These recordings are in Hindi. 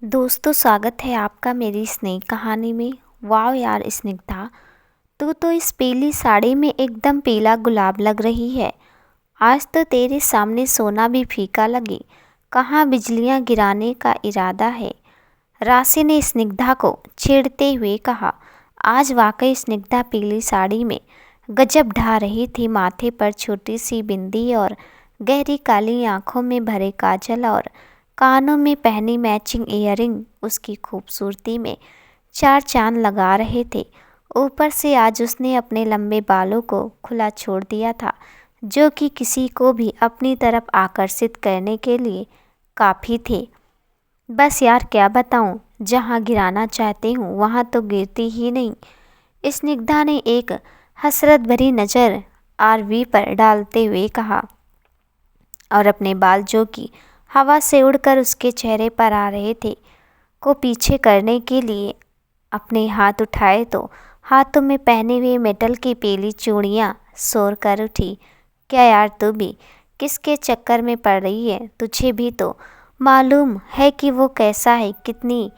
दोस्तों, स्वागत है आपका मेरी इस नई कहानी में। वाह यार स्निग्धा, तू तो इस पीली साड़ी में एकदम पीला गुलाब लग रही है। आज तो तेरे सामने सोना भी फीका लगे। कहाँ बिजलियां गिराने का इरादा है? राशि ने स्निग्धा को छेड़ते हुए कहा। आज वाकई स्निग्धा पीली साड़ी में गजब ढा रही थी। माथे पर छोटी सी बिंदी और गहरी काली आंखों में भरे काजल और कानों में पहनी मैचिंग ईयरिंग उसकी खूबसूरती में चार चांद लगा रहे थे। ऊपर से आज उसने अपने लंबे बालों को खुला छोड़ दिया था, जो कि किसी को भी अपनी तरफ आकर्षित करने के लिए काफ़ी थे। बस यार क्या बताऊं, जहां गिराना चाहती हूं वहां तो गिरती ही नहीं। स्निग्धा ने एक हसरत भरी नज़र आरवी पर डालते हुए कहा और अपने बाल, जो कि हवा से उड़कर उसके चेहरे पर आ रहे थे, को पीछे करने के लिए अपने हाथ उठाए तो हाथों में पहने हुए मेटल की पीली चूड़ियाँ शोर कर उठी। क्या यार, तू भी किसके चक्कर में पड़ रही है? तुझे भी तो मालूम है कि वो कैसा है, कितनी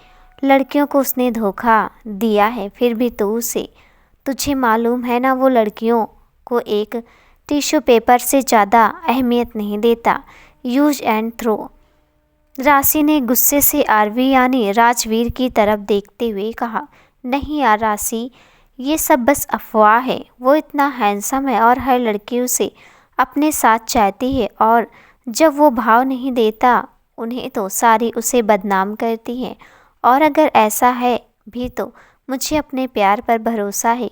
लड़कियों को उसने धोखा दिया है। फिर भी तो उसे, तुझे मालूम है ना, वो लड़कियों को एक टिश्यू पेपर से ज़्यादा अहमियत नहीं देता। Use and throw. राशि ने गुस्से से आरवी यानी राजवीर की तरफ देखते हुए कहा। नहीं यार राशि, ये सब बस अफवाह है। वो इतना हैंडसम है और हर लड़की उसे अपने साथ चाहती है, और जब वो भाव नहीं देता उन्हें तो सारी उसे बदनाम करती हैं। और अगर ऐसा है भी तो मुझे अपने प्यार पर भरोसा है।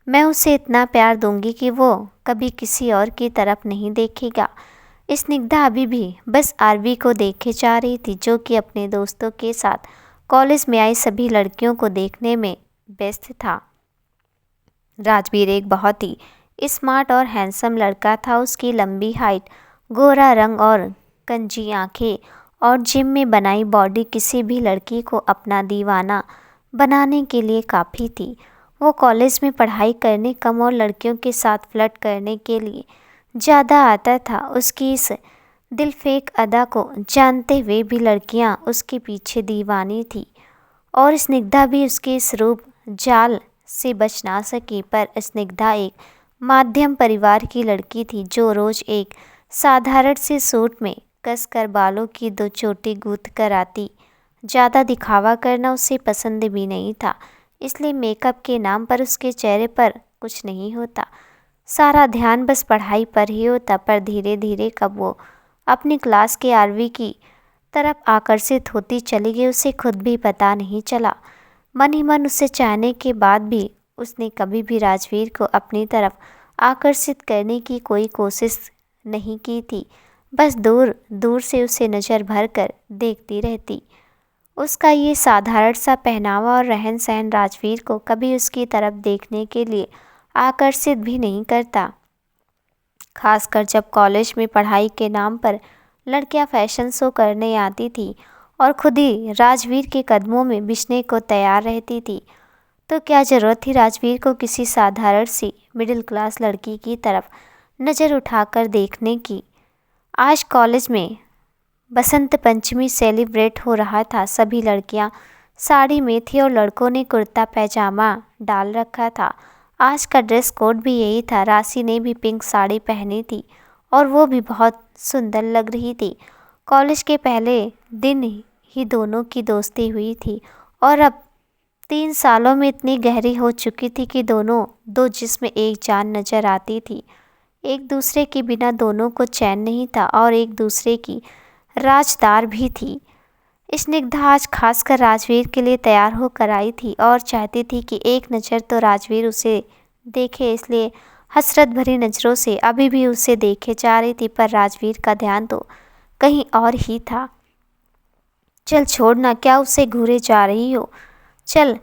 मैं उसे इतना प्यार दूंगी कि वो कभी किसी और की तरफ नहीं देखेगा। स्निग्धा अभी भी बस आरवी को देखे जा रही थी, जो कि अपने दोस्तों के साथ कॉलेज में आई सभी लड़कियों को देखने में व्यस्त था। राजवीर एक बहुत ही स्मार्ट और हैंडसम लड़का था। उसकी लंबी हाइट, गोरा रंग और कंजी आंखें और जिम में बनाई बॉडी किसी भी लड़की को अपना दीवाना बनाने के लिए काफ़ी थी। वो कॉलेज में पढ़ाई करने कम और लड़कियों के साथ फ्लर्ट करने के लिए ज़्यादा आता था। उसकी इस दिलफेक अदा को जानते हुए भी लड़कियां उसके पीछे दीवानी थी, और स्निग्धा भी उसके इस रूप जाल से बच ना सकी। पर स्निग्धा एक मध्यम परिवार की लड़की थी, जो रोज़ एक साधारण से सूट में कसकर बालों की दो चोटी गूंथ कर आती। ज़्यादा दिखावा करना उसे पसंद भी नहीं था, इसलिए मेकअप के नाम पर उसके चेहरे पर कुछ नहीं होता। सारा ध्यान बस पढ़ाई पर ही होता। पर धीरे धीरे कब वो अपनी क्लास के आरवी की तरफ आकर्षित होती चली गई, उसे खुद भी पता नहीं चला। मन ही मन उसे चाहने के बाद भी उसने कभी भी राजवीर को अपनी तरफ आकर्षित करने की कोई कोशिश नहीं की थी। बस दूर दूर से उसे नज़र भर कर देखती रहती। उसका ये साधारण सा पहनावा और रहन सहन राजवीर को कभी उसकी तरफ देखने के लिए आकर्षित भी नहीं करता। खासकर जब कॉलेज में पढ़ाई के नाम पर लड़कियां फैशन शो करने आती थी और खुद ही राजवीर के कदमों में बिछने को तैयार रहती थी। तो क्या ज़रूरत थी राजवीर को किसी साधारण सी मिडिल क्लास लड़की की तरफ नज़र उठाकर देखने की? आज कॉलेज में बसंत पंचमी सेलिब्रेट हो रहा था। सभी लड़कियां साड़ी में थी और लड़कों ने कुर्ता पैजामा डाल रखा था। आज का ड्रेस कोड भी यही था। राशि ने भी पिंक साड़ी पहनी थी और वो भी बहुत सुंदर लग रही थी। कॉलेज के पहले दिन ही दोनों की दोस्ती हुई थी और अब 3 सालों में इतनी गहरी हो चुकी थी कि दोनों दो जिस्म एक जान नजर आती थी। एक दूसरे के बिना दोनों को चैन नहीं था और एक दूसरे की राजदार भी थी। स्निग्धा आज खासकर राजवीर के लिए तैयार होकर आई थी और चाहती थी कि एक नज़र तो राजवीर उसे देखे, इसलिए हसरत भरी नज़रों से अभी भी उसे देखे जा रही थी। पर राजवीर का ध्यान तो कहीं और ही था। चल छोड़ना, क्या उसे घूरे जा रही हो? चल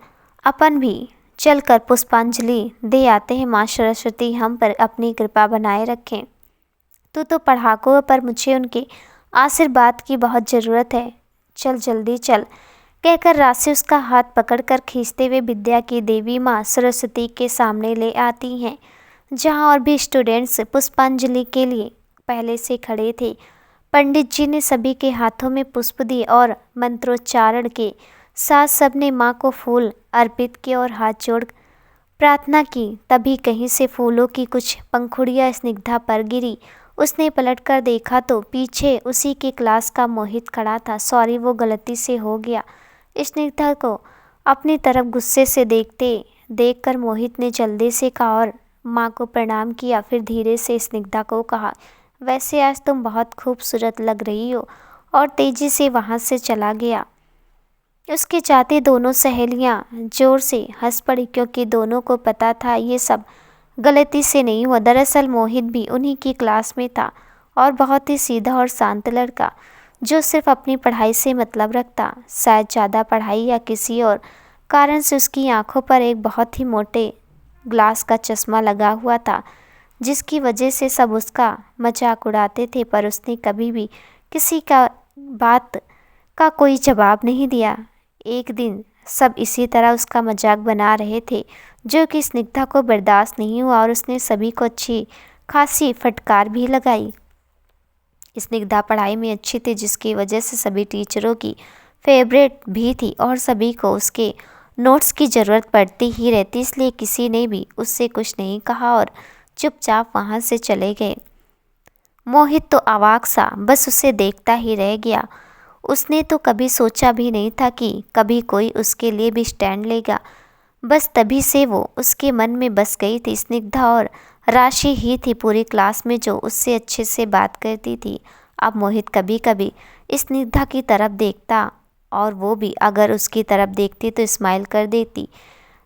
अपन भी चल कर पुष्पांजलि दे आते हैं। माँ सरस्वती हम पर अपनी कृपा बनाए रखें। तू तो पढ़ाकू है, पर मुझे उनके आशीर्वाद की बहुत ज़रूरत है। चल जल्दी चल, कहकर राशि उसका हाथ पकड़कर खींचते हुए विद्या की देवी माँ सरस्वती के सामने ले आती हैं, जहाँ और भी स्टूडेंट्स पुष्पांजलि के लिए पहले से खड़े थे। पंडित जी ने सभी के हाथों में पुष्प दिए और मंत्रोच्चारण के साथ सबने माँ को फूल अर्पित किए और हाथ जोड़ प्रार्थना की। तभी कहीं से फूलों की कुछ पंखुड़ियाँ स्निग्धा पर गिरी। उसने पलटकर देखा तो पीछे उसी की क्लास का मोहित खड़ा था। सॉरी, वो गलती से हो गया। स्निग्धा को अपनी तरफ गुस्से से देखकर मोहित ने जल्दी से कहा और माँ को प्रणाम किया। फिर धीरे से स्निग्धा को कहा, वैसे आज तुम बहुत खूबसूरत लग रही हो, और तेजी से वहाँ से चला गया। उसके जाते दोनों सहेलियां जोर से हंस पड़ी, क्योंकि दोनों को पता था ये सब गलती से नहीं हुआ। दरअसल मोहित भी उन्हीं की क्लास में था और बहुत ही सीधा और शांत लड़का, जो सिर्फ अपनी पढ़ाई से मतलब रखता। शायद ज़्यादा पढ़ाई या किसी और कारण से उसकी आंखों पर एक बहुत ही मोटे ग्लास का चश्मा लगा हुआ था, जिसकी वजह से सब उसका मजाक उड़ाते थे, पर उसने कभी भी किसी का बात का कोई जवाब नहीं दिया। एक दिन सब इसी तरह उसका मजाक बना रहे थे, जो कि स्निग्धा को बर्दाश्त नहीं हुआ और उसने सभी को अच्छी खासी फटकार भी लगाई। स्निग्धा पढ़ाई में अच्छी थी, जिसकी वजह से सभी टीचरों की फेवरेट भी थी और सभी को उसके नोट्स की ज़रूरत पड़ती ही रहती, इसलिए किसी ने भी उससे कुछ नहीं कहा और चुपचाप वहाँ से चले गए। मोहित तो अवाक सा बस उसे देखता ही रह गया। उसने तो कभी सोचा भी नहीं था कि कभी कोई उसके लिए भी स्टैंड लेगा। बस तभी से वो उसके मन में बस गई थी। स्निग्धा और राशि ही थी पूरी क्लास में जो उससे अच्छे से बात करती थी। अब मोहित कभी कभी स्निग्धा की तरफ देखता और वो भी अगर उसकी तरफ देखती तो स्माइल कर देती।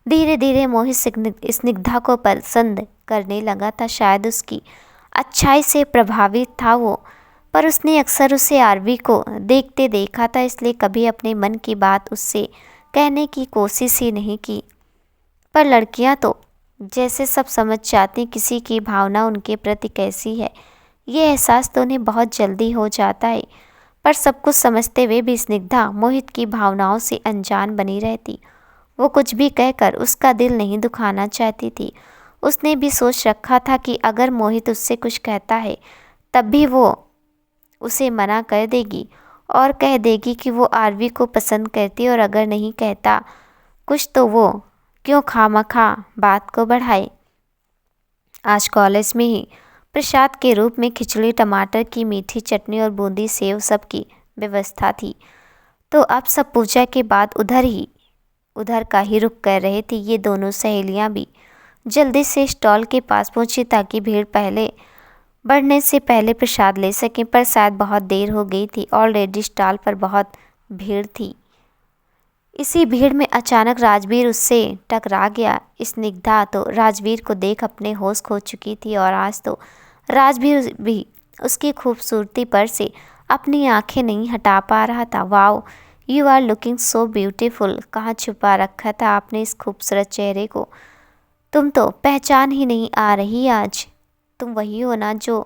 धीरे धीरे मोहित स्निग्धा को पसंद करने लगा था। शायद उसकी अच्छाई से प्रभावित था वो, पर उसने अक्सर उसे आरवी को देखते देखा था, इसलिए कभी अपने मन की बात उससे कहने की कोशिश ही नहीं की। पर लड़कियां तो जैसे सब समझ जाती किसी की भावना उनके प्रति कैसी है, ये एहसास तो उन्हें बहुत जल्दी हो जाता है। पर सब कुछ समझते हुए भी स्निग्धा मोहित की भावनाओं से अनजान बनी रहती। वो कुछ भी कहकर उसका दिल नहीं दुखाना चाहती थी। उसने भी सोच रखा था कि अगर मोहित उससे कुछ कहता है तब भी वो उसे मना कर देगी और कह देगी कि वो आरवी को पसंद करती है, और अगर नहीं कहता कुछ तो वो क्यों खामखा बात को बढ़ाए। आज कॉलेज में ही प्रसाद के रूप में खिचड़ी, टमाटर की मीठी चटनी और बूंदी सेव सब की व्यवस्था थी। तो अब सब पूजा के बाद उधर का ही रुख कर रहे थे। ये दोनों सहेलियां भी जल्दी से स्टॉल के पास पहुंची ताकि भीड़ बढ़ने से पहले प्रसाद ले सकें, पर शायद बहुत देर हो गई थी। ऑलरेडी स्टॉल पर बहुत भीड़ थी। इसी भीड़ में अचानक राजवीर उससे टकरा गया। स्निग्धा तो राजवीर को देख अपने होश खो चुकी थी और आज तो राजवीर भी उसकी खूबसूरती पर से अपनी आंखें नहीं हटा पा रहा था। Wow, you are looking so beautiful. कहाँ छुपा रखा था आपने इस खूबसूरत चेहरे को? तुम तो पहचान ही नहीं आ रही आज। तुम वही हो ना जो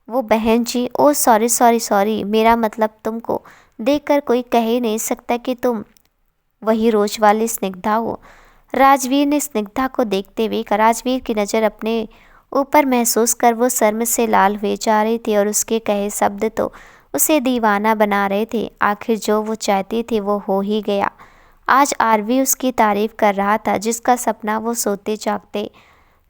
वो बहन जी? ओ सॉरी सॉरी सॉरी, मेरा मतलब तुमको देखकर कोई कह ही नहीं सकता कि तुम वही रोज वाली स्निग्धा हो। राजवीर ने स्निग्धा को देखते हुए कहा। राजवीर की नज़र अपने ऊपर महसूस कर वो शर्म से लाल हुए जा रही थी और उसके कहे शब्द तो उसे दीवाना बना रहे थे। आखिर जो वो चाहती थी वो हो ही गया। आज आरवी उसकी तारीफ कर रहा था, जिसका सपना वो सोते जागते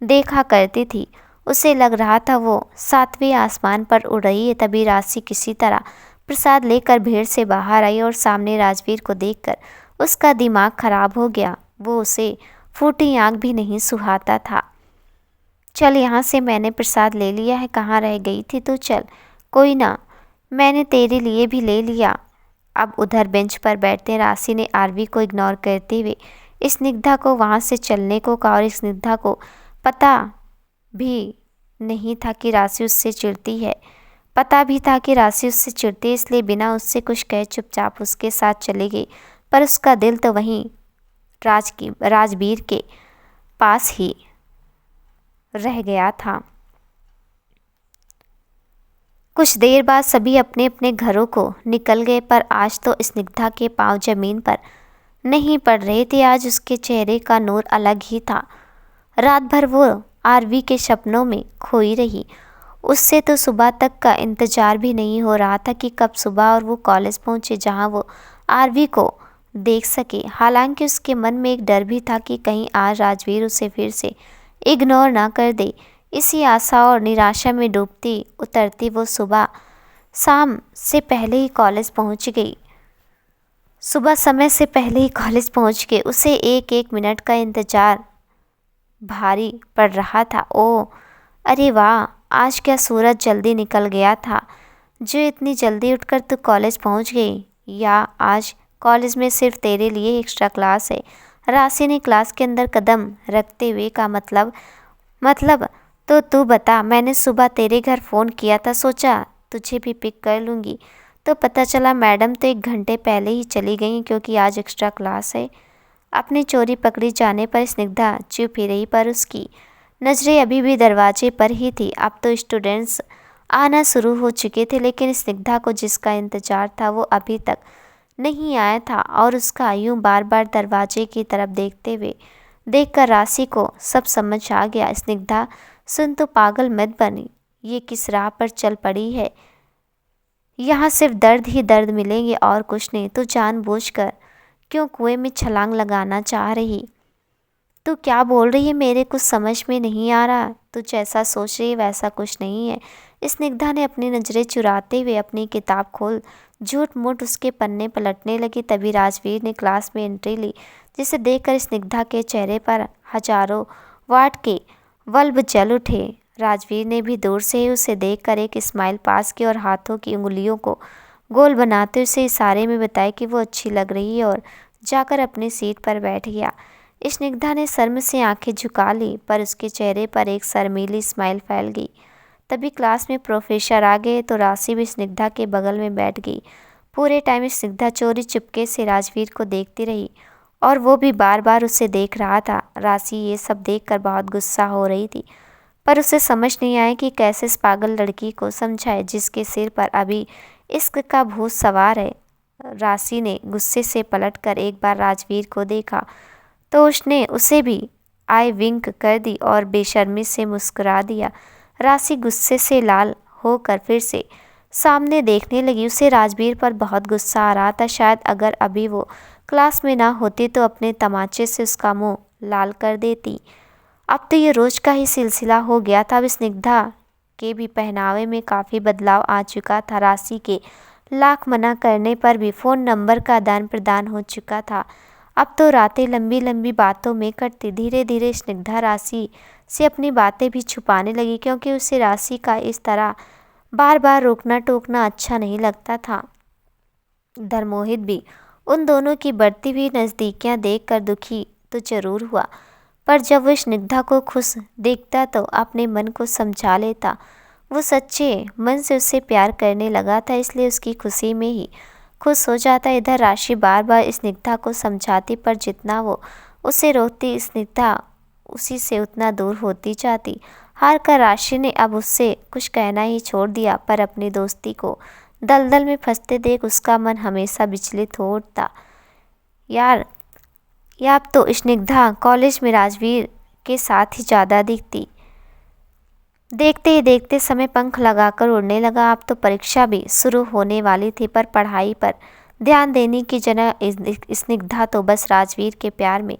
देखा करती थी। उसे लग रहा था वो 7वें आसमान पर उड़ रही है। तभी राशि किसी तरह प्रसाद लेकर भीड़ से बाहर आई और सामने राजवीर को देखकर उसका दिमाग खराब हो गया। वो उसे फूटी आंख भी नहीं सुहाता था। चल यहाँ से, मैंने प्रसाद ले लिया है। कहाँ रह गई थी तू? चल कोई ना, मैंने तेरे लिए भी ले लिया। अब उधर बेंच पर बैठते राशि ने आरवी को इग्नोर करते हुए स्निग्धा को वहाँ से चलने को कहा और स्निग्धा को पता भी नहीं था कि राशि उससे चिढ़ती है। पता भी था कि राशि उससे चिढ़ती है, इसलिए बिना उससे कुछ कहे चुपचाप उसके साथ चली गई। पर उसका दिल तो वहीं राजवीर के पास ही रह गया था। कुछ देर बाद सभी अपने अपने घरों को निकल गए, पर आज तो स्निग्धा के पांव जमीन पर नहीं पड़ रहे थे। आज उसके चेहरे का नूर अलग ही था। रात भर वो आरवी के सपनों में खोई रही। उससे तो सुबह तक का इंतज़ार भी नहीं हो रहा था कि कब सुबह और वो कॉलेज पहुँचे जहाँ वो आरवी को देख सके। हालांकि उसके मन में एक डर भी था कि कहीं आज राजवीर उसे फिर से इग्नोर ना कर दे। इसी आशा और निराशा में डूबती उतरती वो सुबह शाम से पहले ही कॉलेज पहुँच गई। सुबह समय से पहले ही कॉलेज पहुँच के उसे एक एक मिनट का इंतज़ार भारी पड़ रहा था। ओह अरे वाह, आज क्या सूरज जल्दी निकल गया था जो इतनी जल्दी उठकर तू कॉलेज पहुंच गई, या आज कॉलेज में सिर्फ तेरे लिए एक्स्ट्रा क्लास है। राशि ने क्लास के अंदर कदम रखते हुए कहा, मतलब तो तू बता, मैंने सुबह तेरे घर फ़ोन किया था, सोचा तुझे भी पिक कर लूँगी, तो पता चला मैडम तो 1 घंटे पहले ही चली गई क्योंकि आज एक्स्ट्रा क्लास है। अपनी चोरी पकड़ी जाने पर स्निग्धा चुप ही रही, पर उसकी नज़रें अभी भी दरवाजे पर ही थी। अब तो स्टूडेंट्स आना शुरू हो चुके थे, लेकिन स्निग्धा को जिसका इंतज़ार था वो अभी तक नहीं आया था और उसका यूं बार बार दरवाजे की तरफ देखते हुए देखकर राशि को सब समझ आ गया। स्निग्धा सुन, तो पागल मत बनी, ये किस राह पर चल पड़ी है, यहाँ सिर्फ दर्द ही दर्द मिलेंगे और कुछ नहीं। तो जानबूझकर क्यों कुएं में छलांग लगाना चाह रही? तू क्या बोल रही है, मेरे कुछ समझ में नहीं आ रहा। तू जैसा सोच रही है वैसा कुछ नहीं है। स्निग्धा ने अपनी नज़रें चुराते हुए अपनी किताब खोल झूठ मूठ उसके पन्ने पलटने लगी। तभी राजवीर ने क्लास में एंट्री ली, जिसे देखकर स्निग्धा के चेहरे पर हजारों वाट के बल्ब जल उठे। राजवीर ने भी दूर से ही उसे देखकर एक स्माइल पास की और हाथों की उंगलियों को गोल बनाते हुए उसे इशारे में बताया कि वो अच्छी लग रही है और जाकर अपनी सीट पर बैठ गया। स्निग्धा ने शर्म से आंखें झुका ली, पर उसके चेहरे पर एक शर्मीली स्माइल फैल गई। तभी क्लास में प्रोफेसर आ गए तो राशि भी स्निग्धा के बगल में बैठ गई। पूरे टाइम स्निग्धा चोरी चुपके से राजवीर को देखती रही और वो भी बार बार उसे देख रहा था। राशि ये सब देखकर बहुत गुस्सा हो रही थी, पर उसे समझ नहीं आया कि कैसे इस पागल लड़की को समझाए जिसके सिर पर अभी इश्क का भूत सवार है। राशि ने गुस्से से पलटकर एक बार राजवीर को देखा तो उसने उसे भी आई विंक कर दी और बेशर्मी से मुस्कुरा दिया। राशि गुस्से से लाल होकर फिर से सामने देखने लगी। उसे राजवीर पर बहुत गुस्सा आ रहा था। शायद अगर अभी वो क्लास में ना होती तो अपने तमाचे से उसका मुंह लाल कर देती। अब तो ये रोज का ही सिलसिला हो गया था। अब स्निग्धा के भी पहनावे में काफ़ी बदलाव आ चुका था। राशि के लाख मना करने पर भी फ़ोन नंबर का आदान प्रदान हो चुका था। अब तो रातें लंबी लंबी बातों में कटती। धीरे धीरे स्निग्धा राशि से अपनी बातें भी छुपाने लगी, क्योंकि उसे राशि का इस तरह बार बार रोकना टोकना अच्छा नहीं लगता था। धर्मोहित भी उन दोनों की बढ़ती हुई नज़दीकियां देखकर दुखी तो जरूर हुआ, पर जब वो स्निग्धा को खुश देखता तो अपने मन को समझा लेता। वो सच्चे मन से उससे प्यार करने लगा था, इसलिए उसकी खुशी में ही खुश हो जाता। इधर राशि बार बार स्निग्धा को समझाती, पर जितना वो उसे रोकती स्निग्धा उसी से उतना दूर होती जाती। हार कर राशि ने अब उससे कुछ कहना ही छोड़ दिया, पर अपनी दोस्ती को दलदल में फंसते देख उसका मन हमेशा विचलित हो उठता। यार अब तो स्निग्धा कॉलेज में राजवीर के साथ ही ज़्यादा दिखती। देखते ही देखते समय पंख लगाकर उड़ने लगा। अब तो परीक्षा भी शुरू होने वाली थी, पर पढ़ाई पर ध्यान देने की जगह स्निग्धा तो बस राजवीर के प्यार में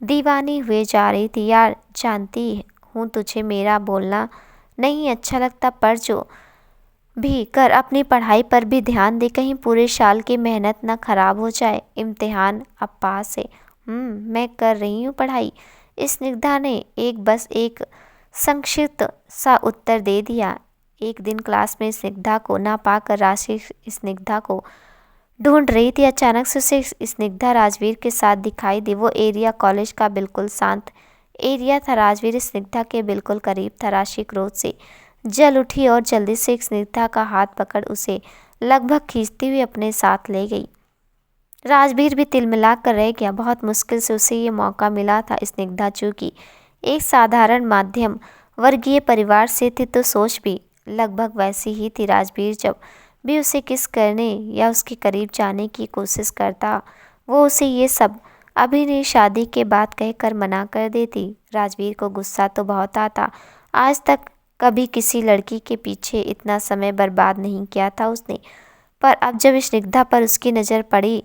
दीवानी हुए जा रही थी। यार जानती हूँ तुझे मेरा बोलना नहीं अच्छा लगता, पर जो भी कर अपनी पढ़ाई पर भी ध्यान दे, कहीं पूरे साल की मेहनत ना खराब हो जाए। इम्तिहान अब पास है। मैं कर रही हूँ पढ़ाई, स्निग्धा ने एक संक्षिप्त सा उत्तर दे दिया। एक दिन क्लास में स्निग्धा को ना पाकर राशि स्निग्धा को ढूंढ रही थी। अचानक से उसे स्निग्धा राजवीर के साथ दिखाई दी। वो एरिया कॉलेज का बिल्कुल शांत एरिया था। राजवीर स्निग्धा के बिल्कुल करीब था। राशि क्रोध से जल उठी और जल्दी से स्निग्धा का हाथ पकड़ उसे लगभग खींचती हुई अपने साथ ले गई। राजवीर भी तिलमिला कर रह गया। बहुत मुश्किल से उसे ये मौका मिला था। स्निग्धा चूँकि एक साधारण माध्यम वर्गीय परिवार से थी, तो सोच भी लगभग वैसी ही थी। राजवीर जब भी उसे किस करने या उसके करीब जाने की कोशिश करता, वो उसे ये सब अभी नहीं, शादी के बाद कहकर मना कर देती। राजवीर को गुस्सा तो बहुत आता। आज तक कभी किसी लड़की के पीछे इतना समय बर्बाद नहीं किया था उसने, पर अब जब स्निग्धा पर उसकी नज़र पड़ी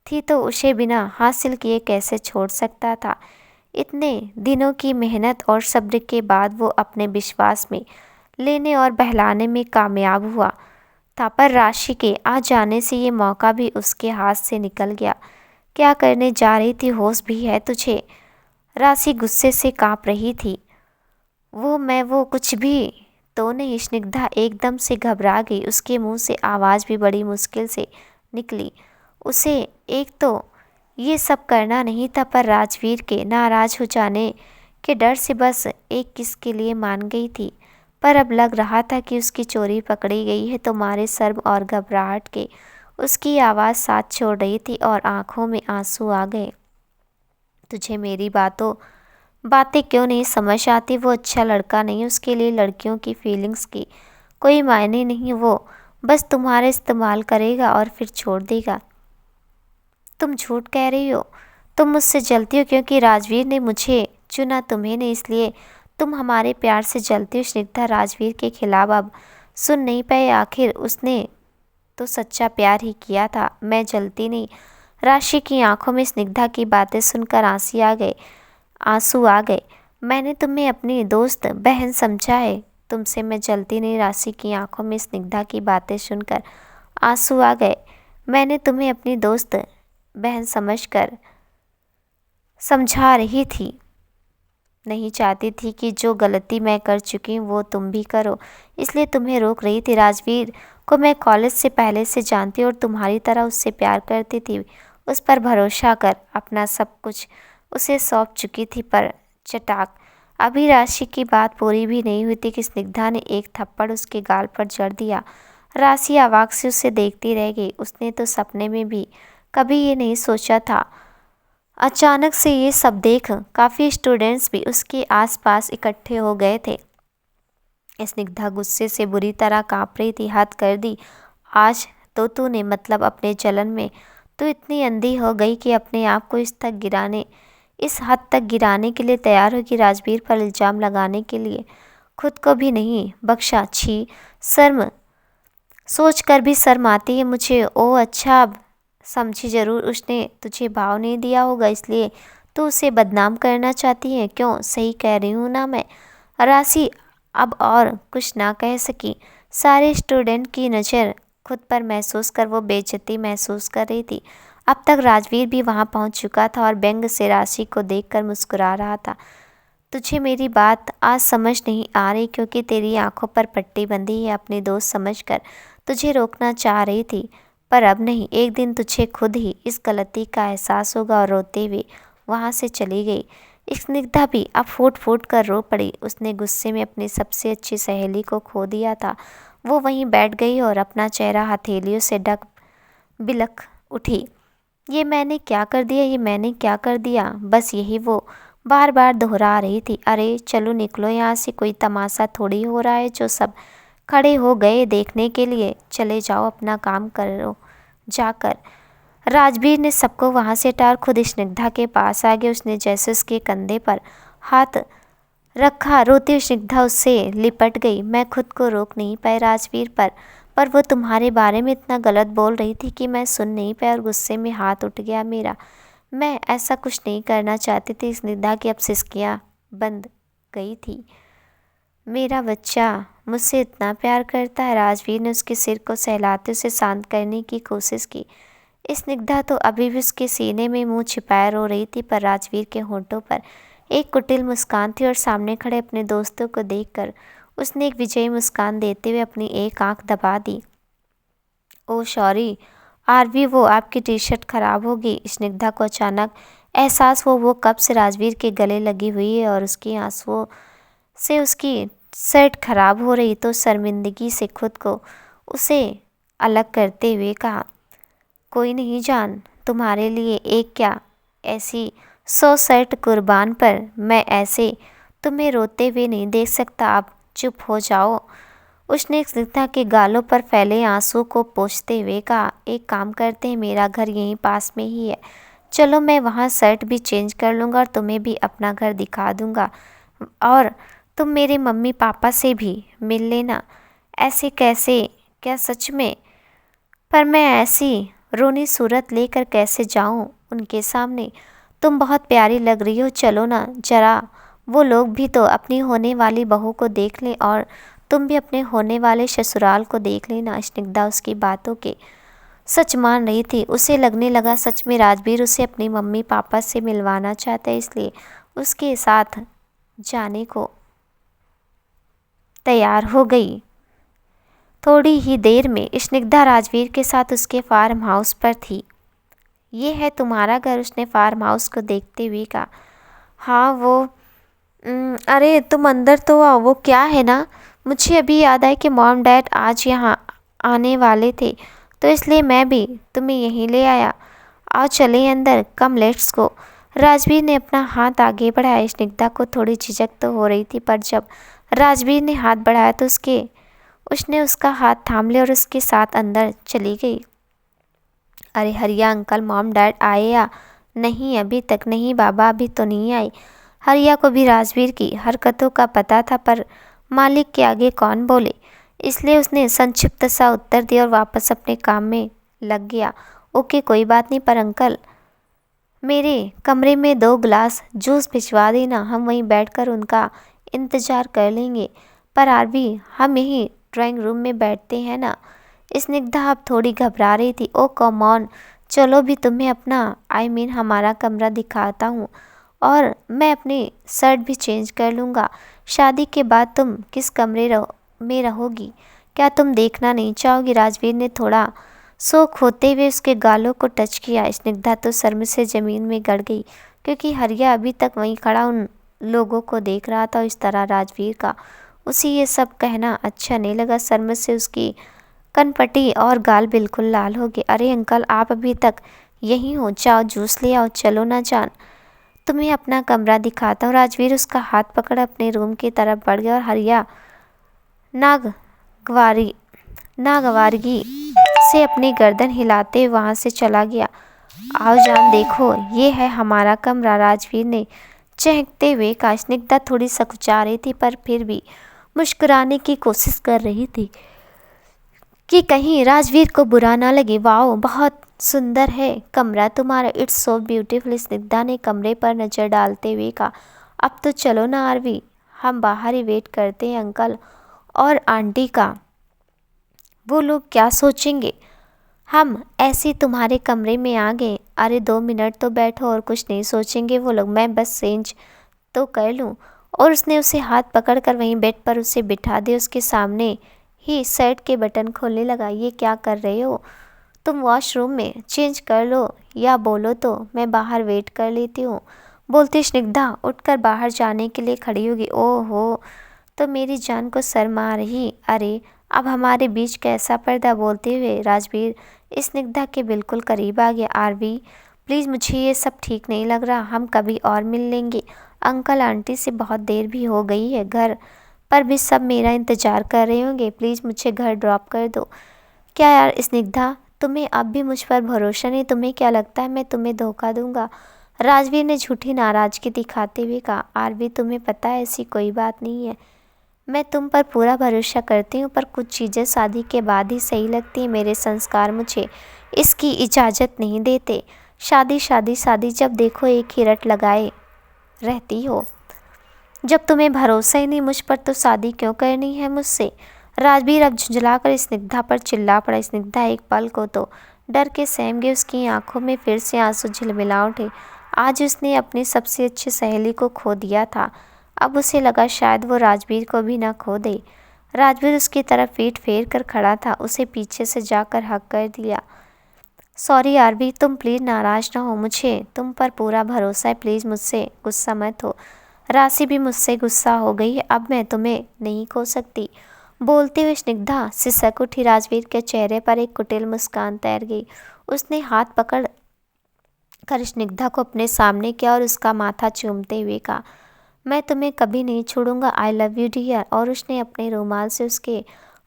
थी तो उसे बिना हासिल किए कैसे छोड़ सकता था। इतने दिनों की मेहनत और सब्र के बाद वो अपने विश्वास में लेने और बहलाने में कामयाब हुआ था, पर राशि के आ जाने से ये मौका भी उसके हाथ से निकल गया। क्या करने जा रही थी, होश भी है तुझे? राशि गुस्से से कांप रही थी। वो कुछ भी तो नहीं। स्निग्धा एकदम से घबरा गई। उसके मुंह से आवाज़ भी बड़ी मुश्किल से निकली। उसे एक तो ये सब करना नहीं था, पर राजवीर के नाराज हो जाने के डर से बस एक किस के लिए मान गई थी। पर अब लग रहा था कि उसकी चोरी पकड़ी गई है, तो मारे शर्म और घबराहट के उसकी आवाज़ साथ छोड़ रही थी और आंखों में आंसू आ गए। तुझे मेरी बातें क्यों नहीं समझ आती? वो अच्छा लड़का नहीं, उसके लिए लड़कियों की फीलिंग्स की कोई मायने नहीं। वो बस तुम्हारा इस्तेमाल करेगा और फिर छोड़ देगा। तुम झूठ कह रही हो। तुम मुझसे जलती हो क्योंकि राजवीर ने मुझे चुना, तुम्हें नहीं, इसलिए तुम हमारे प्यार से जलती हो। स्निग्धा राजवीर के खिलाफ अब सुन नहीं पाए। आखिर उसने तो सच्चा प्यार ही किया था। मैं जलती नहीं। राशि की आंखों में स्निग्धा की बातें सुनकर आंसू आ गए। मैंने तुम्हें अपनी दोस्त बहन समझा है, तुमसे मैं जलती नहीं। राशि की आंखों में स्निग्धा की बातें सुनकर आंसू आ गए। मैंने तुम्हें अपनी दोस्त बहन समझकर समझा रही थी। नहीं चाहती थी कि जो गलती मैं कर चुकी हूँ वो तुम भी करो, इसलिए तुम्हें रोक रही थी। राजवीर को मैं कॉलेज से पहले से जानती और तुम्हारी तरह उससे प्यार करती थी। उस पर भरोसा कर अपना सब कुछ उसे सौंप चुकी थी। पर चटाक, अभी राशि की बात पूरी भी नहीं हुई थी कि स्निग्धा ने एक थप्पड़ उसके गाल पर जड़ दिया। राशि अवाक से उसे देखती रह गई। उसने तो सपने में भी कभी ये नहीं सोचा था। अचानक से ये सब देख काफ़ी स्टूडेंट्स भी उसके आसपास इकट्ठे हो गए थे। स्निग्धा गुस्से से बुरी तरह कांप रही थी। हद कर दी आज तो तूने, मतलब अपने जलन में तू इतनी अंधी हो गई कि अपने आप को इस हद तक गिराने के लिए तैयार हो कि राजवीर पर इल्ज़ाम लगाने के लिए खुद को भी नहीं बख्शा। छी, शर्म, सोच कर भी शर्म आती है मुझे। ओ अच्छा, अब समझी ज़रूर। उसने तुझे भाव नहीं दिया होगा, इसलिए तू उसे बदनाम करना चाहती है। क्यों? सही कह रही हूँ ना मैं? राशि अब और कुछ ना कह सकी। सारे स्टूडेंट की नज़र खुद पर महसूस कर वो बेइज्जती महसूस कर रही थी। अब तक राजवीर भी वहाँ पहुँच चुका था और व्यंग से राशि को देखकर मुस्कुरा रहा था। तुझे मेरी बात आज समझ नहीं आ रही क्योंकि तेरी आंखों पर पट्टी बंधी है। अपनी दोस्त समझकर तुझे रोकना चाह रही थी, पर अब नहीं। एक दिन तुझे खुद ही इस गलती का एहसास होगा। और रोते हुए वहाँ से चली गई। स्निग्धा भी अब फूट फूट कर रो पड़ी। उसने गुस्से में अपनी सबसे अच्छी सहेली को खो दिया था। वो वहीं बैठ गई और अपना चेहरा हथेलियों से ढक बिलख उठी। ये मैंने क्या कर दिया, ये मैंने क्या कर दिया? बस यही वो बार बार दोहरा रही थी। अरे चलो निकलो यहाँ से, कोई तमाशा थोड़ी हो रहा है जो सब खड़े हो गए देखने के लिए। चले जाओ, अपना काम करो जाकर। राजवीर ने सबको वहाँ से टार खुद स्निग्धा के पास आ गया। उसने जैसे उसके कंधे पर हाथ रखा, रोती हुई स्निग्धा उससे लिपट गई। मैं खुद को रोक नहीं पाई राजवीर पर वो तुम्हारे बारे में इतना गलत बोल रही थी कि मैं सुन नहीं पाई और गुस्से में हाथ उठ गया मेरा। मैं ऐसा कुछ नहीं करना चाहती थी। स्निग्धा की अब सिसकियाँ बंद गई थी। मेरा बच्चा मुझसे इतना प्यार करता है। राजवीर ने उसके सिर को सहलाते उसे शांत करने की कोशिश की। स्निग्धा तो अभी भी उसके सीने में मुंह छिपाए रो रही थी, पर राजवीर के होठों पर एक कुटिल मुस्कान थी और सामने खड़े अपने दोस्तों को देखकर उसने एक विजयी मुस्कान देते हुए अपनी एक आंख दबा दी। ओ सॉरी आरवी, वो आपकी टी शर्ट खराब होगी। स्निग्धा को अचानक एहसास वो कब से राजवीर के गले लगी हुई है और उसकी आंसुओं से उसकी शर्ट खराब हो रही। तो शर्मिंदगी से खुद को उसे अलग करते हुए कहा, कोई नहीं जान, तुम्हारे लिए एक क्या ऐसी 100 शर्ट कुर्बान पर मैं ऐसे तुम्हें रोते हुए नहीं देख सकता। आप चुप हो जाओ। उसने स्निग्धा के गालों पर फैले आंसू को पोंछते हुए कहा, एक काम करते हैं, मेरा घर यहीं पास में ही है। चलो मैं वहाँ शर्ट भी चेंज कर लूँगा और तुम्हें भी अपना घर दिखा दूँगा और तुम मेरे मम्मी पापा से भी मिल लेना। ऐसे कैसे? क्या सच में? पर मैं ऐसी रोनी सूरत लेकर कैसे जाऊं उनके सामने? तुम बहुत प्यारी लग रही हो, चलो ना जरा, वो लोग भी तो अपनी होने वाली बहू को देख लें और तुम भी अपने होने वाले ससुराल को देख लेना। स्निग्धा उसकी बातों के सच मान रही थी। उसे लगने लगा सच में राजवीर उसे अपने मम्मी पापा से मिलवाना चाहता है, इसलिए उसके साथ जाने को तैयार हो गई। थोड़ी ही देर में स्निग्धा राजवीर के साथ उसके फार्म हाउस पर थी। ये है तुम्हारा घर? उसने फार्म हाउस को देखते हुए कहा। हाँ वो अरे तुम अंदर तो आओ। वो क्या है ना, मुझे अभी याद आया कि मॉम डैड आज यहाँ आने वाले थे, तो इसलिए मैं भी तुम्हें यहीं ले आया। आओ चले अंदर, कम लेट्स गो। राजवीर ने अपना हाथ आगे बढ़ाया। स्निग्धा को थोड़ी झिझक तो हो रही थी, पर जब राजवीर ने हाथ बढ़ाया तो उसने उसका हाथ थाम लिया और उसके साथ अंदर चली गई। अरे हरिया अंकल मॉम डैड आए या नहीं? अभी तक नहीं बाबा, अभी तो नहीं आए। हरिया को भी राजवीर की हरकतों का पता था, पर मालिक के आगे कौन बोले, इसलिए उसने संक्षिप्त सा उत्तर दिया और वापस अपने काम में लग गया। ओके कोई बात नहीं, पर अंकल मेरे कमरे में 2 गिलास जूस भिजवा देना, हम वहीं बैठकर उनका इंतज़ार कर लेंगे। पर आरवी हम यहीं ड्राइंग रूम में बैठते हैं ना? स्निग्धा अब थोड़ी घबरा रही थी। ओ कम ऑन, चलो भी तुम्हें अपना हमारा कमरा दिखाता हूँ, और मैं अपनी शर्ट भी चेंज कर लूँगा। शादी के बाद तुम किस कमरे में रहोगी? क्या तुम देखना नहीं चाहोगी? राजवीर ने थोड़ा शौक होते हुए उसके गालों को टच किया। स्निग्धा तो शर्म से ज़मीन में गड़ गई, क्योंकि हरिया अभी तक वहीं खड़ा उन लोगों को देख रहा था। इस तरह राजवीर का उसे ये सब कहना अच्छा नहीं लगा। शर्म से उसकी कनपटी और गाल बिल्कुल लाल हो गए। अरे अंकल आप अभी तक यहीं हो, जाओ जूस ले आओ। चलो ना जान, तुम्हें अपना कमरा दिखाता हूँ। राजवीर उसका हाथ पकड़ अपने रूम की तरफ बढ़ गया और हरिया नागवारगी से अपनी गर्दन हिलाते हुए वहाँ से चला गया। आओ जान देखो, ये है हमारा कमरा, राजवीर ने चहकते हुए कहा। स्निग्धा थोड़ी सकुचा रही थी, पर फिर भी मुस्कुराने की कोशिश कर रही थी कि कहीं राजवीर को बुरा ना लगे। वाओ बहुत सुंदर है कमरा तुम्हारा, इट्स सो ब्यूटीफुल। स्निग्धा ने कमरे पर नज़र डालते हुए कहा। अब तो चलो ना आरवी, हम बाहर ही वेट करते हैं अंकल और आंटी का, वो लोग क्या सोचेंगे हम ऐसे तुम्हारे कमरे में आ गए। अरे 2 मिनट तो बैठो, और कुछ नहीं सोचेंगे वो लोग, मैं बस चेंज तो कर लूँ। और उसने उसे हाथ पकड़कर वहीं बेड पर उसे बिठा दिया। उसके सामने ही शर्ट के बटन खोलने लगा। ये क्या कर रहे हो तुम? वॉशरूम में चेंज कर लो, या बोलो तो मैं बाहर वेट कर लेती हूँ। बोलती स्निग्धा उठकर बाहर जाने के लिए खड़ी होगी। ओहो, तो मेरी जान को शर्म आ रही। अरे अब हमारे बीच कैसा पर्दा? बोलते हुए राजवीर स्निग्धा के बिल्कुल करीब आ गया। आरवी प्लीज़, मुझे ये सब ठीक नहीं लग रहा, हम कभी और मिल लेंगे। अंकल आंटी से बहुत देर भी हो गई है, घर पर भी सब मेरा इंतज़ार कर रहे होंगे, प्लीज़ मुझे घर ड्रॉप कर दो। क्या यार स्निग्धा, तुम्हें अब भी मुझ पर भरोसा नहीं? तुम्हें क्या लगता है मैं तुम्हें धोखा दूंगा? राजवीर ने झूठी नाराज़गी दिखाते हुए कहा। आरवी तुम्हें पता है ऐसी कोई बात नहीं है, मैं तुम पर पूरा भरोसा करती हूँ, पर कुछ चीज़ें शादी के बाद ही सही लगती हैं। मेरे संस्कार मुझे इसकी इजाज़त नहीं देते। शादी शादी शादी, जब देखो एक ही रट लगाए रहती हो। जब तुम्हें भरोसा ही नहीं मुझ पर, तो शादी क्यों करनी है मुझसे? राजवीर अब झुंझलाकर स्निग्धा पर चिल्ला पड़ा। स्निग्धा एक पल को तो डर के सहम गई। उसकी आंखों में फिर से आंसू झिलमिला उठे। आज उसने अपनी सबसे अच्छी सहेली को खो दिया था, अब उसे लगा शायद वो राजवीर को भी ना खो दे। राजवीर उसकी तरफ पीठ फेर कर खड़ा था, उसे पीछे से जाकर हक कर दिया। सॉरी आरवी, तुम प्लीज़ नाराज़ ना हो, मुझे तुम पर पूरा भरोसा है, प्लीज़ मुझसे गुस्सा मत हो। राशि भी मुझसे गुस्सा हो गई है, अब मैं तुम्हें नहीं खो सकती। बोलते हुए स्निग्धा सिसक उठी। राजवीर के चेहरे पर एक कुटिल मुस्कान तैर गई। उसने हाथ पकड़ कर स्निग्धा को अपने सामने किया और उसका माथा चूमते हुए कहा, मैं तुम्हें कभी नहीं छोड़ूंगा, आई लव यू डियर। और उसने अपने रुमाल से उसके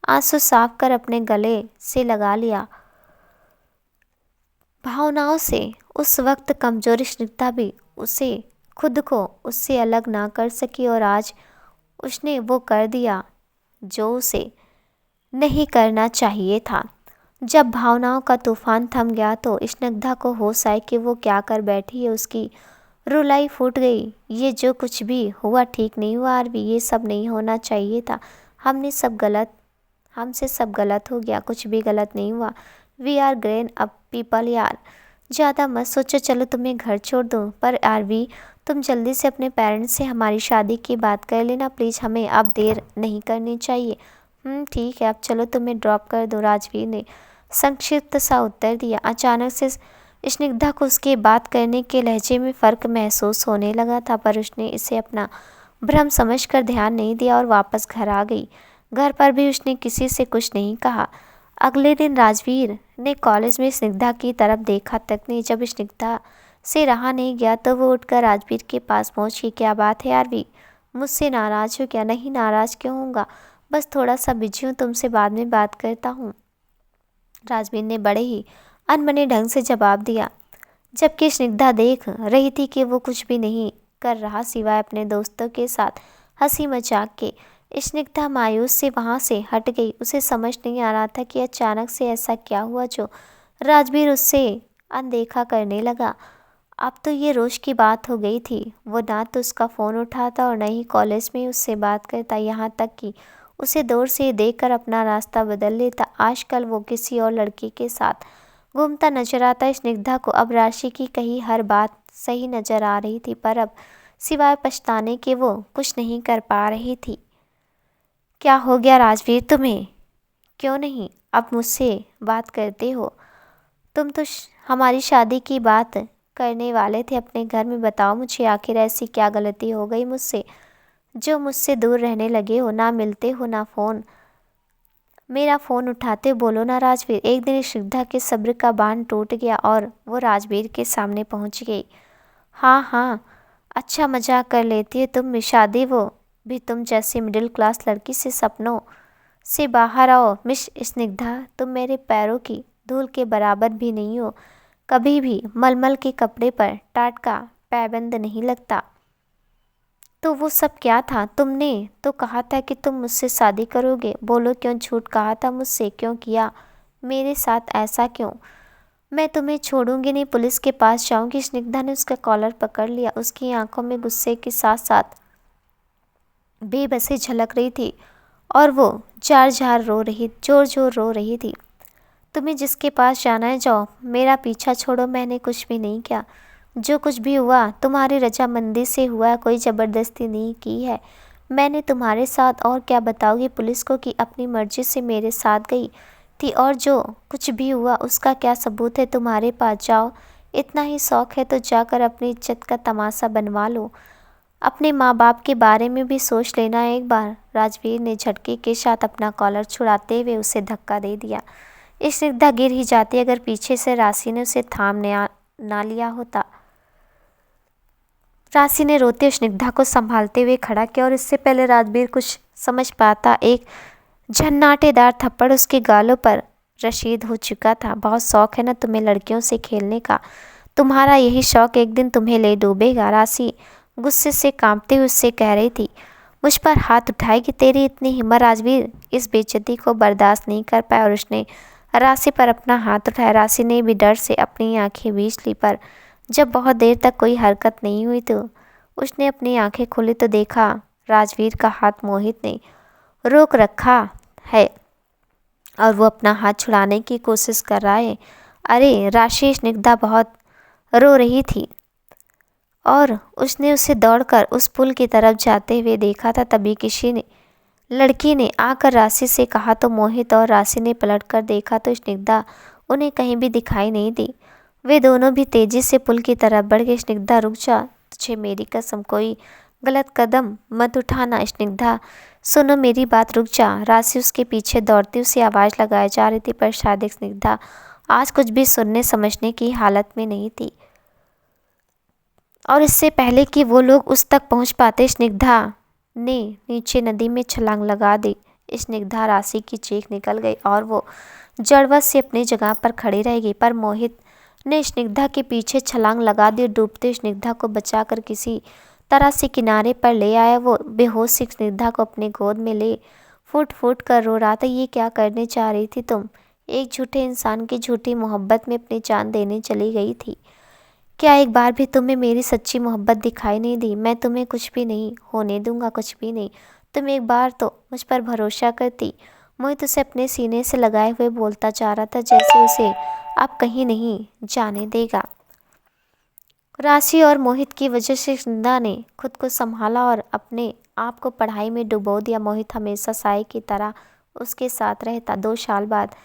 आंसू साफ कर अपने गले से लगा लिया। भावनाओं से उस वक्त कमजोर स्निग्धा भी खुद को उससे अलग ना कर सकी, और आज उसने वो कर दिया जो उसे नहीं करना चाहिए था। जब भावनाओं का तूफान थम गया तो स्निग्धा को होश आया कि वो क्या कर बैठी है। उसकी रुलाई फूट गई। ये जो कुछ भी हुआ ठीक नहीं हुआ आरवी, ये सब नहीं होना चाहिए था। हमसे सब गलत हो गया। कुछ भी गलत नहीं हुआ। We are grown up people यार, ज़्यादा मत सोचो। चलो तुम्हें घर छोड़ दूँ, पर आरवी तुम जल्दी से अपने पेरेंट्स से हमारी शादी की बात कर लेना प्लीज़। हमें अब देर नहीं करनी चाहिए। ठीक है, अब चलो तुम्हें ड्रॉप कर दूँ, राजवीर ने संक्षिप्त सा उत्तर दिया। अचानक से स्निग्धा को उसके बात करने के लहजे में फ़र्क महसूस होने लगा था, पर उसने इसे अपना भ्रम समझकर ध्यान नहीं दिया और वापस घर आ गई। घर पर भी उसने किसी से कुछ नहीं कहा। अगले दिन राजवीर ने कॉलेज में स्निग्धा की तरफ देखा तक नहीं। जब स्निग्धा से रहा नहीं गया तो वो उठकर राजवीर के पास पहुंची। क्या बात है आरवी, मुझसे नाराज़ हो क्या? नहीं, नाराज़ क्यों होऊंगा, बस थोड़ा सा बिजी हूँ, तुमसे बाद में बात करता हूँ, राजवीर ने बड़े ही अनबने ढंग से जवाब दिया। जबकि स्निग्धा देख रही थी कि वो कुछ भी नहीं कर रहा सिवाय अपने दोस्तों के साथ हंसी मजाक के। स्निग्धा मायूस से वहाँ से हट गई। उसे समझ नहीं आ रहा था कि अचानक से ऐसा क्या हुआ जो राजवीर उससे अनदेखा करने लगा। अब तो ये रोज की बात हो गई थी। वो ना तो उसका फ़ोन उठाता और न ही कॉलेज में उससे बात करता, यहाँ तक कि उसे दूर से देखकर अपना रास्ता बदल लेता। आजकल वो किसी और लड़की के साथ घूमता नजर आता। स्निग्धा को अब राशि की कही हर बात सही नजर आ रही थी, पर अब सिवाय पछताने के वो कुछ नहीं कर पा रही थी। क्या हो गया राजवीर तुम्हें? क्यों नहीं अब मुझसे बात करते हो? तुम तो हमारी शादी की बात करने वाले थे अपने घर में। बताओ मुझे, आखिर ऐसी क्या गलती हो गई मुझसे जो मुझसे दूर रहने लगे हो? ना मिलते हो, ना मेरा फ़ोन उठाते हो। बोलो ना राजवीर। एक दिन श्रद्धा के सब्र का बांध टूट गया और वो राजवीर के सामने पहुंच गई। हाँ हाँ, अच्छा मजाक कर लेती है तुम। शादी वो भी तुम जैसी मिडिल क्लास लड़की से सपनों से बाहर आओ। मिस स्निग्धा, तुम मेरे पैरों की धूल के बराबर भी नहीं हो। कभी भी मलमल के कपड़े पर टाट का पैबंद नहीं लगता। तो वो सब क्या था? तुमने तो कहा था कि तुम मुझसे शादी करोगे। बोलो, क्यों झूठ कहा था मुझसे? क्यों किया मेरे साथ ऐसा? क्यों? मैं तुम्हें छोड़ूंगी नहीं, पुलिस के पास जाऊंगी। स्निग्धा ने उसका कॉलर पकड़ लिया। उसकी आंखों में गुस्से के साथ साथ बेबसी झलक रही थी और वो जोर जोर रो रही थी। तुम्हें जिसके पास जाना है जाओ, मेरा पीछा छोड़ो। मैंने कुछ भी नहीं किया। जो कुछ भी हुआ तुम्हारी रजामंदी से हुआ, कोई ज़बरदस्ती नहीं की है मैंने तुम्हारे साथ। और क्या बताओगी पुलिस को कि अपनी मर्जी से मेरे साथ गई थी? और जो कुछ भी हुआ उसका क्या सबूत है तुम्हारे पास? जाओ, इतना ही शौक है तो जाकर अपनी इज्जत का तमाशा बनवा लो। अपने माँ बाप के बारे में भी सोच लेना एक बार। राजवीर ने झटके के साथ अपना कॉलर छुड़ाते हुए उसे धक्का दे दिया। स्निग्धा गिर ही जाती अगर पीछे से राशि ने उसे थाम ना लिया होता। राशि ने रोते स्निग्धा को संभालते हुए खड़ा किया और इससे पहले राजवीर कुछ समझ पाता एक झन्नाटेदार थप्पड़ उसके गालों पर रशीद हो चुका था। बहुत शौक है ना तुम्हें लड़कियों से खेलने का? तुम्हारा यही शौक एक दिन तुम्हें ले डूबेगा। राशि गुस्से से कांपते हुए उससे कह रही थी। मुझ पर हाथ उठाएगी? तेरी इतनी हिम्मत? राजवीर इस बेइज्जती को बर्दाश्त नहीं कर पाया और उसने राशि पर अपना हाथ उठाया। राशि ने भी डर से अपनी आंखें बीच ली, पर जब बहुत देर तक कोई हरकत नहीं हुई तो उसने अपनी आंखें खोली तो देखा राजवीर का हाथ मोहित ने रोक रखा है और वो अपना हाथ छुड़ाने की कोशिश कर रहा है। अरे राशि, स्निग्धा बहुत रो रही थी और उसने उसे दौड़कर उस पुल की तरफ जाते हुए देखा था। तभी लड़की ने आकर राशि से कहा तो मोहित और राशि ने पलटकर देखा तो स्निग्धा उन्हें कहीं भी दिखाई नहीं दी। वे दोनों भी तेजी से पुल की तरफ बढ़ गए। स्निग्धा, रुक जा, तुझे मेरी कसम कोई गलत कदम मत उठाना। स्निग्धा, सुनो मेरी बात, रुक जा। राशि उसके पीछे दौड़ती उसे आवाज़ लगाई जा रही थी, पर शायद स्निग्धा आज कुछ भी सुनने समझने की हालत में नहीं थी। और इससे पहले कि वो लोग उस तक पहुंच पाते स्निग्धा ने नीचे नदी में छलांग लगा दी। स्निग्धा, राशि की चीख निकल गई और वो जड़वत से अपनी जगह पर खड़ी रह गई, पर मोहित ने स्निग्धा के पीछे छलांग लगा दी। डूबते स्निग्धा को बचाकर किसी तरह से किनारे पर ले आया। वो बेहोश सी स्निग्धा को अपने गोद में ले फूट फूट कर रो रहा था। ये क्या करने चाह रही थी तुम? एक झूठे इंसान की झूठी मोहब्बत में अपनी जान देने चली गई थी। क्या एक बार भी तुम्हें मेरी सच्ची मोहब्बत दिखाई नहीं दी? मैं तुम्हें कुछ भी नहीं होने दूंगा, कुछ भी नहीं। तुम एक बार तो मुझ पर भरोसा करती। मोहित उसे अपने सीने से लगाए हुए बोलता जा रहा था, जैसे उसे अब कहीं नहीं जाने देगा। राशि और मोहित की वजह से स्निग्धा ने खुद को संभाला और अपने आप को पढ़ाई में डुबो दिया। मोहित हमेशा साय की तरह उसके साथ रहता। 2 साल बाद,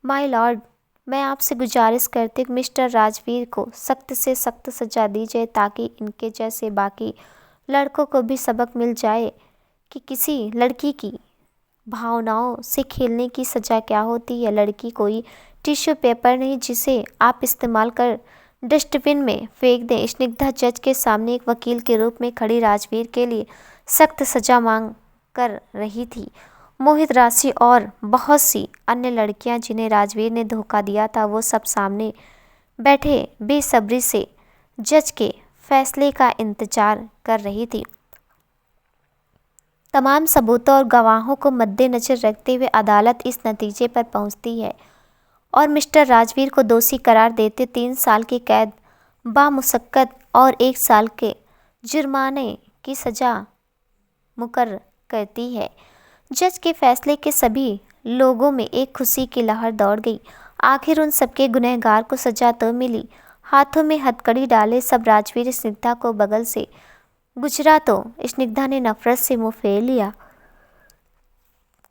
माय लॉर्ड, मैं आपसे गुजारिश करती हूँ मिस्टर राजवीर को सख्त से सख्त सजा दी जाए, ताकि इनके जैसे बाकी लड़कों को भी सबक मिल जाए कि किसी लड़की की भावनाओं से खेलने की सज़ा क्या होती है। लड़की कोई टिश्यू पेपर नहीं जिसे आप इस्तेमाल कर डस्टबिन में फेंक दें। स्निग्धा जज के सामने एक वकील के रूप में खड़ी राजवीर के लिए सख्त सज़ा मांग कर रही थी। मोहित, राशि और बहुत सी अन्य लड़कियां जिन्हें राजवीर ने धोखा दिया था, वो सब सामने बैठे बेसब्री से जज के फैसले का इंतजार कर रही थी। तमाम सबूतों और गवाहों को मद्देनजर रखते हुए अदालत इस नतीजे पर पहुंचती है और मिस्टर राजवीर को दोषी करार देते 3 साल की कैद बामुशक्कत और 1 साल के जुर्माने की सज़ा मुकर्रर करती है। जज के फैसले के सभी लोगों में एक खुशी की लहर दौड़ गई। आखिर उन सबके गुनहगार को सज़ा तो मिली। हाथों में हथकड़ी डाले सब राजवीर स्निग्धा को बगल से गुजरा तो स्निग्धा ने नफरत से मुंह फेर लिया।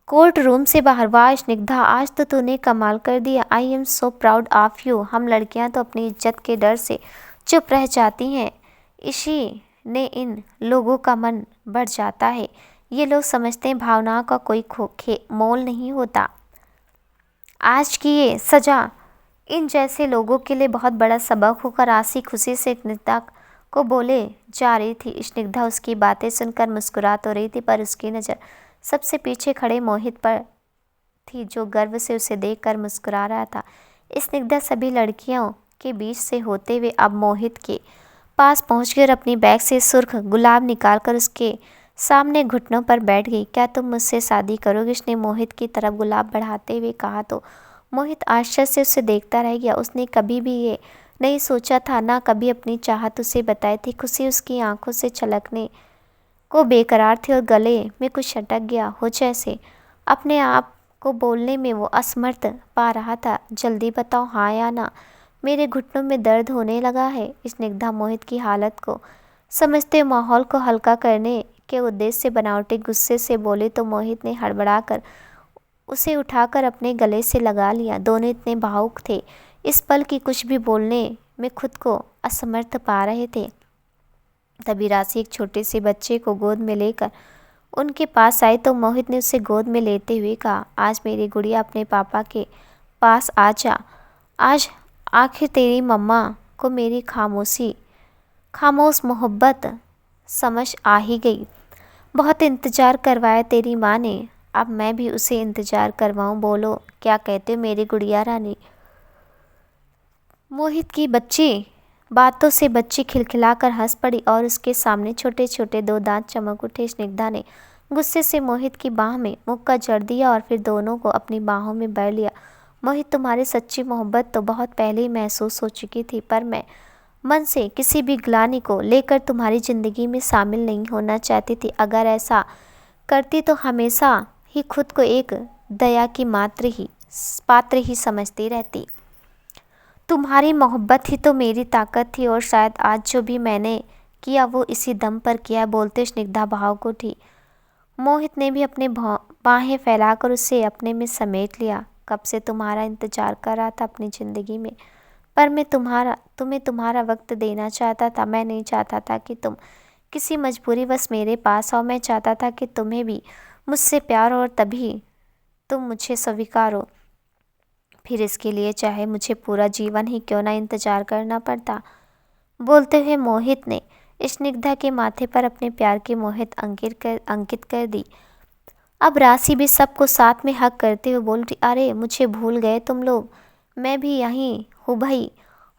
कोर्ट रूम से बाहर, वाह स्निग्धा, आज तो तूने कमाल कर दिया। I am so proud of you. हम लड़कियां तो अपनी इज्जत के डर से चुप रह जाती हैं, इसी ने इन लोगों का मन बढ़ जाता है। ये लोग समझते हैं भावनाओं का कोई मोल नहीं होता। आज की ये सज़ा इन जैसे लोगों के लिए बहुत बड़ा सबक होगा। राशि खुशी से स्निग्धा को बोले जा रही थी। स्निग्धा उसकी बातें सुनकर मुस्कुरा तो रही थी, पर उसकी नज़र सबसे पीछे खड़े मोहित पर थी, जो गर्व से उसे देखकर मुस्कुरा रहा था। स्निग्धा सभी लड़कियों के बीच से होते हुए अब मोहित के पास पहुंचकर अपनी बैग से सुर्ख गुलाब निकालकर उसके सामने घुटनों पर बैठ गई। क्या तुम मुझसे शादी करोगे? उसने मोहित की तरफ गुलाब बढ़ाते हुए कहा तो मोहित आश्चर्य से उसे देखता रह गया। उसने कभी भी ये नहीं सोचा था, ना कभी अपनी चाहत उसे बताई थी। खुशी उसकी आंखों से छलकने को बेकरार थी और गले में कुछ अटक गया हो, जैसे अपने आप को बोलने में वो असमर्थ पा रहा था। जल्दी बताओ, हाँ या ना, मेरे घुटनों में दर्द होने लगा है। स्निग्धा मोहित की हालत को समझते माहौल को हल्का करने के उद्देश्य से बनावटी गुस्से से बोले तो मोहित ने हड़बड़ाकर उसे उठाकर अपने गले से लगा लिया। दोनों इतने भावुक थे इस पल की कुछ भी बोलने में खुद को असमर्थ पा रहे थे। तभी राशि एक छोटे से बच्चे को गोद में लेकर उनके पास आई तो मोहित ने उसे गोद में लेते हुए कहा, आज मेरी गुड़िया अपने पापा के पास आ जा। आज आखिर तेरी मम्मा को मेरी खामोश मोहब्बत समझ आ ही गई। बहुत इंतज़ार करवाया तेरी माँ ने, अब मैं भी उसे इंतज़ार करवाऊँ। बोलो क्या कहते हो मेरी गुड़िया रानी? मोहित की बातों से बच्ची खिलखिलाकर हंस पड़ी और उसके सामने छोटे छोटे 2 दांत चमक उठे। स्निग्धा ने गुस्से से मोहित की बाह में मुक्का जड़ दिया और फिर दोनों को अपनी बाहों में भर लिया। मोहित, तुम्हारी सच्ची मोहब्बत तो बहुत पहले ही महसूस हो चुकी थी, पर मैं मन से किसी भी ग्लानि को लेकर तुम्हारी ज़िंदगी में शामिल नहीं होना चाहती थी। अगर ऐसा करती तो हमेशा ही खुद को एक दया की पात्र ही समझती रहती। तुम्हारी मोहब्बत ही तो मेरी ताकत थी और शायद आज जो भी मैंने किया वो इसी दम पर किया। बोलते स्निग्धा भाव को उठी। मोहित ने भी अपने बाहें फैलाकर उसे अपने में समेट लिया। कब से तुम्हारा इंतजार कर रहा था अपनी ज़िंदगी में, पर मैं तुम्हें तुम्हारा वक्त देना चाहता था। मैं नहीं चाहता था कि तुम किसी मजबूरी बस मेरे पास आओ। मैं चाहता था कि तुम्हें भी मुझसे प्यार हो और तभी तुम मुझे स्वीकार हो। फिर इसके लिए चाहे मुझे पूरा जीवन ही क्यों ना इंतजार करना पड़ता। बोलते हुए मोहित ने स्निग्धा के माथे पर अपने प्यार की मोहर अंकित कर दी। अब राशि भी सबको साथ में हक करते हुए बोल रही, अरे मुझे भूल गए तुम लोग, मैं भी यहीं हूँ भाई।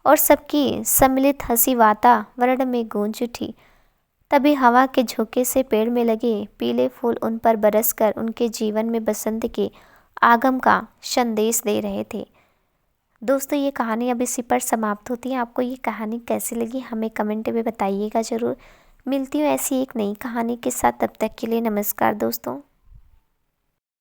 और सबकी सम्मिलित हंसी वातावरण में गूंज उठी। तभी हवा के झोंके से पेड़ में लगे पीले फूल उन पर बरसकर उनके जीवन में बसंत के आगम का संदेश दे रहे थे। दोस्तों, ये कहानी अब इसी पर समाप्त होती है। आपको ये कहानी कैसी लगी हमें कमेंट में बताइएगा ज़रूर। मिलती हूँ ऐसी एक नई कहानी के साथ, तब तक के लिए नमस्कार दोस्तों।